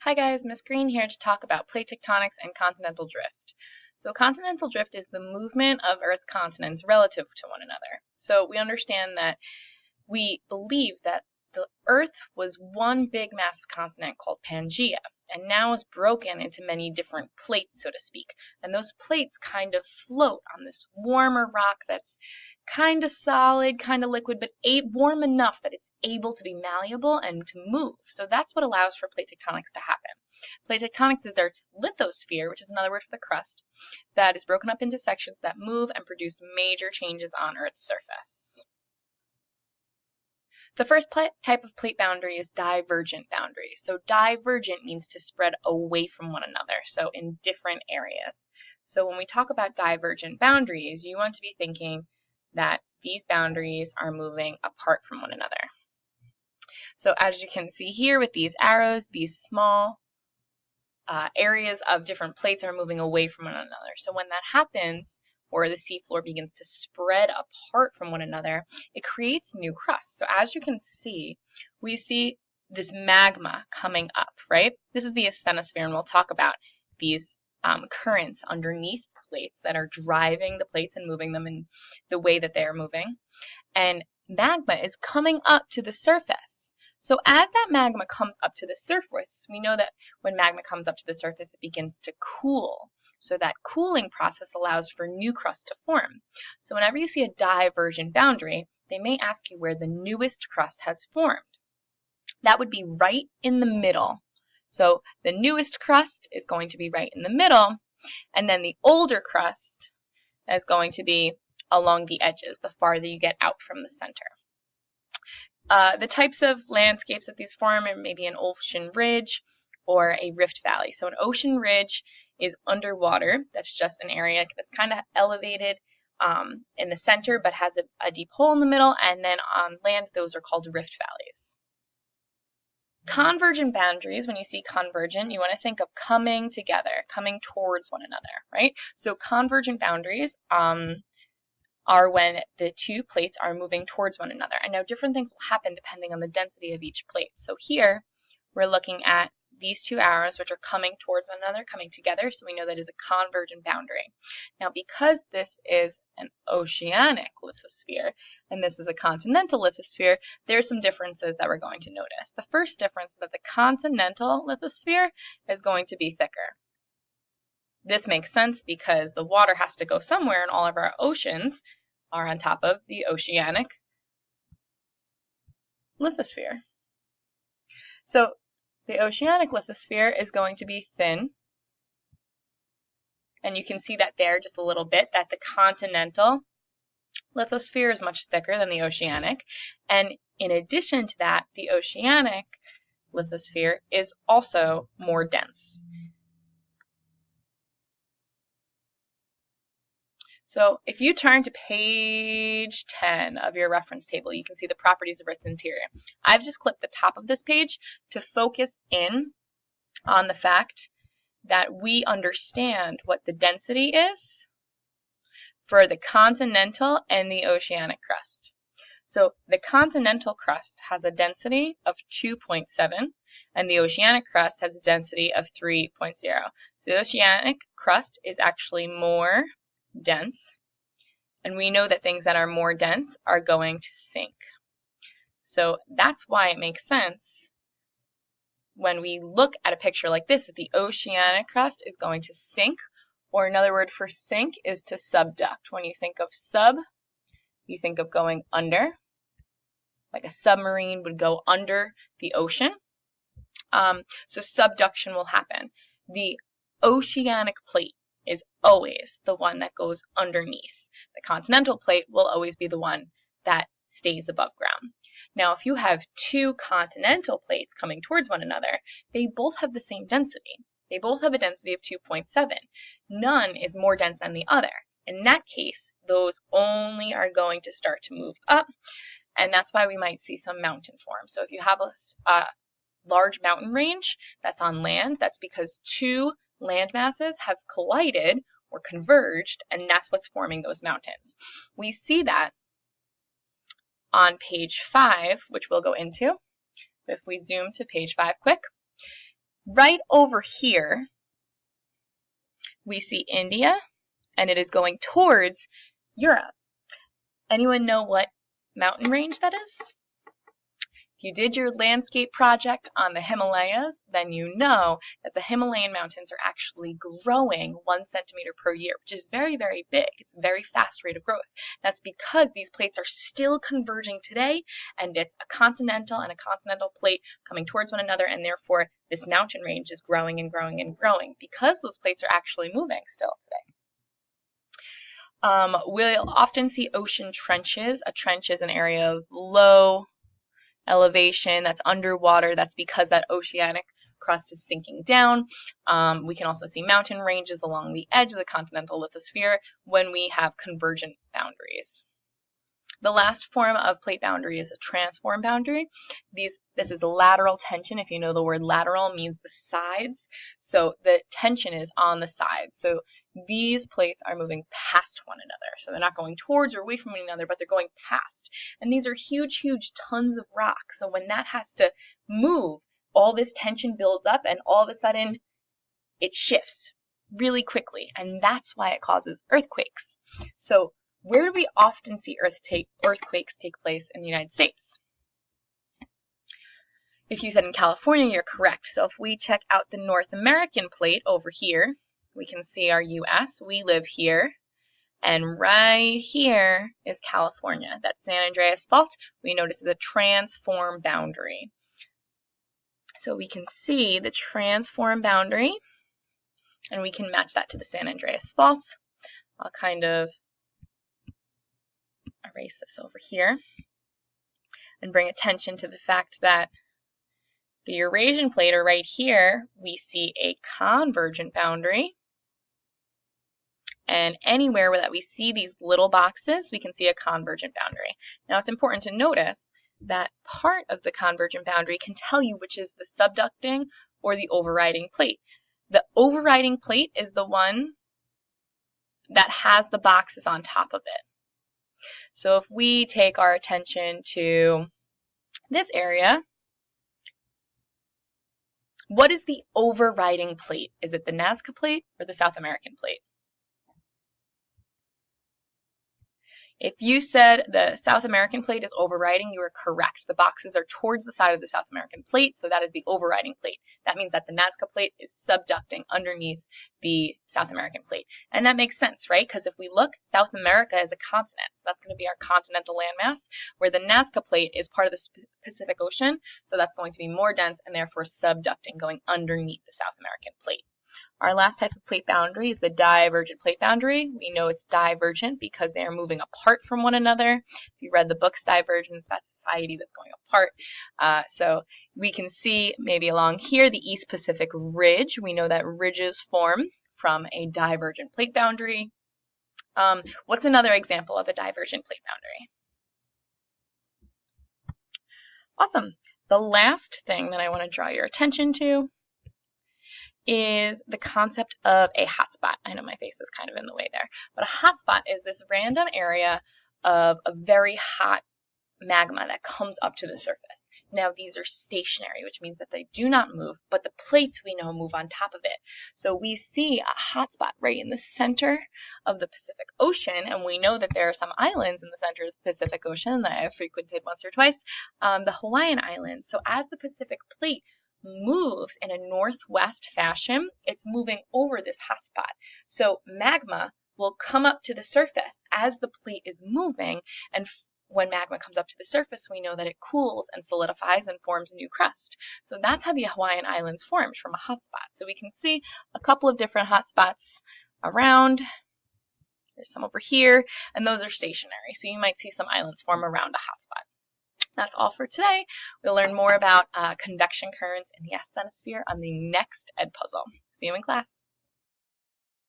Hi guys, Miss Green here to talk about plate tectonics and continental drift. So continental drift is the movement of Earth's continents relative to one another. So we understand that we believe that the Earth was one big massive continent called Pangaea, and now is broken into many different plates, so to speak. And those plates kind of float on this warmer rock that's kind of solid, kind of liquid, but warm enough that it's able to be malleable and to move. So that's what allows for plate tectonics to happen. Plate tectonics is Earth's lithosphere, which is another word for the crust, that is broken up into sections that move and produce major changes on Earth's surface. The first type of plate boundary is divergent boundary. So divergent means to spread away from one another, so in different areas. So when we talk about divergent boundaries, you want to be thinking that these boundaries are moving apart from one another. So as you can see here with these arrows, these small areas of different plates are moving away from one another. So when that happens, or the seafloor begins to spread apart from one another, it creates new crust. So as you can see, we see this magma coming up, right? This is the asthenosphere, and we'll talk about these currents underneath plates that are driving the plates and moving them in the way that they are moving. And magma is coming up to the surface. So as that magma comes up to the surface, we know that when magma comes up to the surface, it begins to cool. So that cooling process allows for new crust to form. So whenever you see a divergent boundary, they may ask you where the newest crust has formed. That would be right in the middle. So the newest crust is going to be right in the middle, and then the older crust is going to be along the edges, the farther you get out from the center. The types of landscapes that these form are maybe an ocean ridge or a rift valley. So an ocean ridge is underwater. That's just an area that's kind of elevated in the center but has a deep hole in the middle. And then on land, those are called rift valleys. Convergent boundaries, when you see convergent, you want to think of coming together, coming towards one another, right? So convergent boundaries are when the two plates are moving towards one another. And now different things will happen depending on the density of each plate. So here we're looking at these two arrows, which are coming towards one another, coming together. So we know that is a convergent boundary. Now, because this is an oceanic lithosphere and this is a continental lithosphere, there's some differences that we're going to notice. The first difference is that the continental lithosphere is going to be thicker. This makes sense because the water has to go somewhere, and all of our oceans are on top of the oceanic lithosphere. So the oceanic lithosphere is going to be thin, and you can see that there just a little bit, that the continental lithosphere is much thicker than the oceanic. And in addition to that, the oceanic lithosphere is also more dense. So if you turn to page 10 of your reference table, you can see the properties of Earth's interior. I've just clicked the top of this page to focus in on the fact that we understand what the density is for the continental and the oceanic crust. So the continental crust has a density of 2.7, and the oceanic crust has a density of 3.0. So the oceanic crust is actually more dense, and we know that things that are more dense are going to sink. So that's why it makes sense when we look at a picture like this that the oceanic crust is going to sink, or another word for sink is to subduct. When you think of sub, you think of going under, like a submarine would go under the ocean. So subduction will happen. The oceanic plate is always the one that goes underneath. The continental plate will always be the one that stays above ground. Now, if you have two continental plates coming towards one another, they both have the same density. They both have a density of 2.7. None is more dense than the other. In that case, those only are going to start to move up, and that's why we might see some mountains form. So if you have a large mountain range that's on land, that's because two land masses have collided or converged, and that's what's forming those mountains. We see that on page 5, which we'll go into. If we zoom to page 5 quick, Right over here, we see India, and it is going towards Europe. Anyone know what mountain range that is? If you did your landscape project on the Himalayas, then you know that the Himalayan mountains are actually growing 1 centimeter per year, which is very, very big. It's a very fast rate of growth. That's because these plates are still converging today, and it's a continental and a continental plate coming towards one another, and therefore this mountain range is growing and growing and growing because those plates are actually moving still today. We'll often see ocean trenches. A trench is an area of low elevation that's underwater. That's because that oceanic crust is sinking down. We can also see mountain ranges along the edge of the continental lithosphere when we have convergent boundaries. The last form of plate boundary is a transform boundary. This is lateral tension. If you know the word lateral, it means the sides. So the tension is on the sides. So these plates are moving past one another. So they're not going towards or away from one another, but they're going past. And these are huge, huge tons of rock. So when that has to move, all this tension builds up and all of a sudden it shifts really quickly. And that's why it causes earthquakes. So where do we often see earthquakes take place in the United States? If you said in California, you're correct. So if we check out the North American plate over here, we can see our US. We live here. And right here is California. That San Andreas Fault, we notice is a transform boundary. So we can see the transform boundary, and we can match that to the San Andreas Fault. I'll kind of erase this over here and bring attention to the fact that the Eurasian plate, or right here, we see a convergent boundary. And anywhere that we see these little boxes, we can see a convergent boundary. Now it's important to notice that part of the convergent boundary can tell you which is the subducting or the overriding plate. The overriding plate is the one that has the boxes on top of it. So if we take our attention to this area, what is the overriding plate? Is it the Nazca plate or the South American plate? If you said the South American plate is overriding, you are correct. The boxes are towards the side of the South American plate, so that is the overriding plate. That means that the Nazca plate is subducting underneath the South American plate. And that makes sense, right? Because if we look, South America is a continent, so that's going to be our continental landmass, where the Nazca plate is part of the Pacific Ocean, so that's going to be more dense and therefore subducting, going underneath the South American plate. Our last type of plate boundary is the divergent plate boundary. We know it's divergent because they are moving apart from one another. If you read the books Divergence, that's society that's going apart. So we can see maybe along here the East Pacific Ridge. We know that ridges form from a divergent plate boundary. What's another example of a divergent plate boundary? Awesome. The last thing that I want to draw your attention to is the concept of a hotspot. I know my face is kind of in the way there, but a hotspot is this random area of a very hot magma that comes up to the surface. Now these are stationary, which means that they do not move, but the plates we know move on top of it. So we see a hotspot right in the center of the Pacific Ocean, and we know that there are some islands in the center of the Pacific Ocean that I've frequented once or twice, the Hawaiian Islands. So as the Pacific plate moves in a northwest fashion, it's moving over this hotspot. So magma will come up to the surface as the plate is moving, and when magma comes up to the surface, we know that it cools and solidifies and forms a new crust. So that's how the Hawaiian Islands formed, from a hotspot. So we can see a couple of different hotspots around. There's some over here, and those are stationary. So you might see some islands form around a hotspot. That's all for today. We'll learn more about convection currents in the asthenosphere on the next Ed Puzzle. See you in class.